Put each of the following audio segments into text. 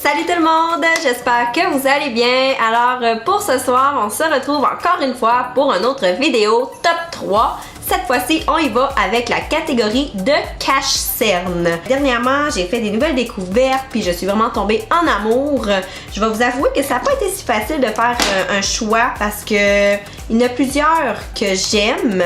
Salut tout le monde, j'espère que vous allez bien. Alors pour ce soir, on se retrouve encore une fois pour une autre vidéo top 3. Cette fois-ci, on y va avec la catégorie de cache-cerne. Dernièrement, j'ai fait des nouvelles découvertes puis je suis vraiment tombée en amour. Je vais vous avouer que ça n'a pas été si facile de faire un choix parce que il y en a plusieurs que j'aime.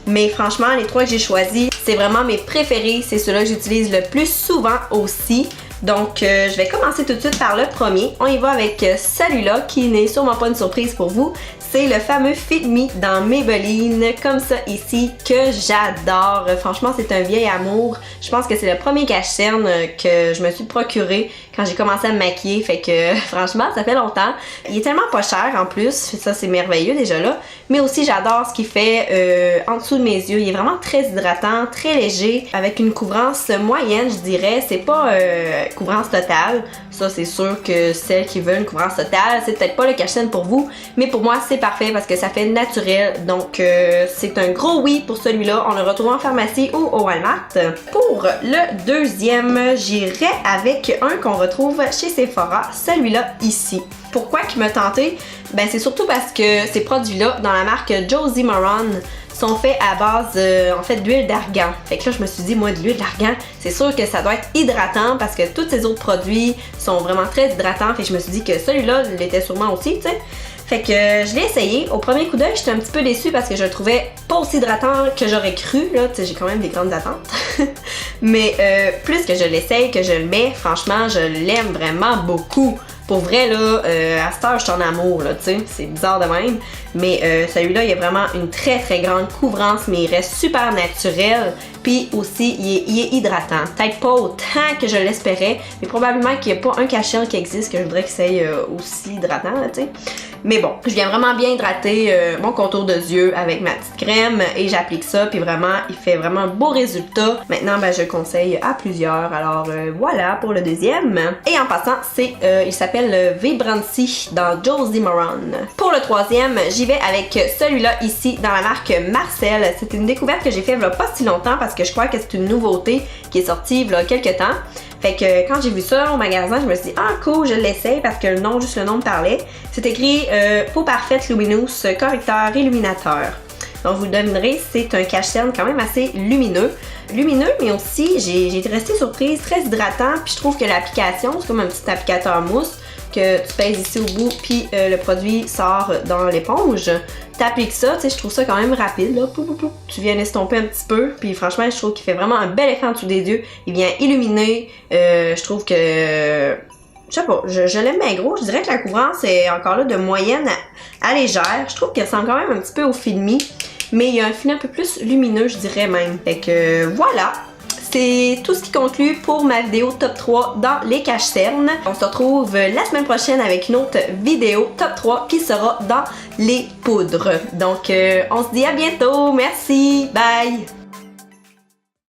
Mais franchement, les trois que j'ai choisis, c'est vraiment mes préférés. C'est ceux-là que j'utilise le plus souvent aussi. Donc, je vais commencer tout de suite par le premier. On y va avec celui-là qui n'est sûrement pas une surprise pour vous. C'est le fameux Fit Me dans Maybelline, comme ça ici, que j'adore. Franchement, c'est un vieil amour. Je pense que c'est le premier cache-cerne que je me suis procuré quand j'ai commencé à me maquiller. Fait que, franchement, ça fait longtemps. Il est tellement pas cher en plus. Ça, c'est merveilleux déjà là. Mais aussi, j'adore ce qu'il fait en dessous de mes yeux. Il est vraiment très hydratant, très léger, avec une couvrance moyenne, je dirais. C'est pas couvrance totale. Ça, c'est sûr que celles qui veulent une couvrance totale, c'est peut-être pas le cache-cerne pour vous. Mais pour moi, c'est parfait parce que ça fait naturel. Donc, c'est un gros oui pour celui-là. On le retrouve en pharmacie ou au Walmart. Pour le deuxième, j'irai avec un qu'on retrouve chez Sephora. Celui-là ici. Pourquoi qu'il m'a tenté? Ben, c'est surtout parce que ces produits-là, dans la marque Josie Maran, sont faits à base en fait d'huile d'argan. Fait que là je me suis dit moi de l'huile d'argan, c'est sûr que ça doit être hydratant parce que tous ces autres produits sont vraiment très hydratants. Fait que je me suis dit que celui-là l'était sûrement aussi, tu sais. Fait que je l'ai essayé. Au premier coup d'œil, j'étais un petit peu déçue parce que je le trouvais pas aussi hydratant que j'aurais cru. Là, tu sais, j'ai quand même des grandes attentes. Mais plus que je l'essaye, que je le mets, franchement, je l'aime vraiment beaucoup. Pour vrai, là, à cette heure, je suis en amour, là, tu sais, c'est bizarre de même. Mais celui-là, il a vraiment une très très grande couvrance, mais il reste super naturel. Puis aussi, il est hydratant. Peut-être pas autant que je l'espérais, mais probablement qu'il n'y a pas un cache-cerne qui existe que je voudrais que ça soit aussi hydratant, là, tu sais. Mais bon, je viens vraiment bien hydrater mon contour de yeux avec ma petite crème et j'applique ça, puis vraiment, il fait vraiment un beau résultat. Maintenant, ben, je le conseille à plusieurs. Alors voilà pour le deuxième. Et en passant, il s'appelle Vibrancy dans Josie Maran. Pour le troisième, j'y vais avec celui-là ici dans la marque Marcel. C'est une découverte que j'ai faite il y a pas si longtemps parce que je crois que c'est une nouveauté qui est sortie il y a quelques temps. Fait que quand j'ai vu ça au magasin, je me suis dit ah cool, je l'essaye parce que juste le nom me parlait. C'est écrit Peau parfaite lumineuse correcteur illuminateur. Donc vous le devinerez, c'est un cache-cerne quand même assez lumineux. Lumineux, mais aussi j'ai été restée surprise, très hydratant. Puis je trouve que l'application, c'est comme un petit applicateur mousse que tu pèses ici au bout, puis le produit sort dans l'éponge. T'appliques ça, tu sais, je trouve ça quand même rapide, là. Pou, pou, pou. Tu viens l'estomper un petit peu, puis franchement, je trouve qu'il fait vraiment un bel effet en dessous des yeux. Il vient illuminer. Je trouve que je sais pas, je l'aime bien gros. Je dirais que la couvrance est encore là de moyenne à légère. Je trouve qu'elle ressemble quand même un petit peu au Fit Me, mais il y a un fini un peu plus lumineux, je dirais même. Fait que voilà. C'est tout ce qui conclut pour ma vidéo top 3 dans les cache-cernes. On se retrouve la semaine prochaine avec une autre vidéo top 3 qui sera dans les poudres. Donc on se dit à bientôt. Merci. Bye.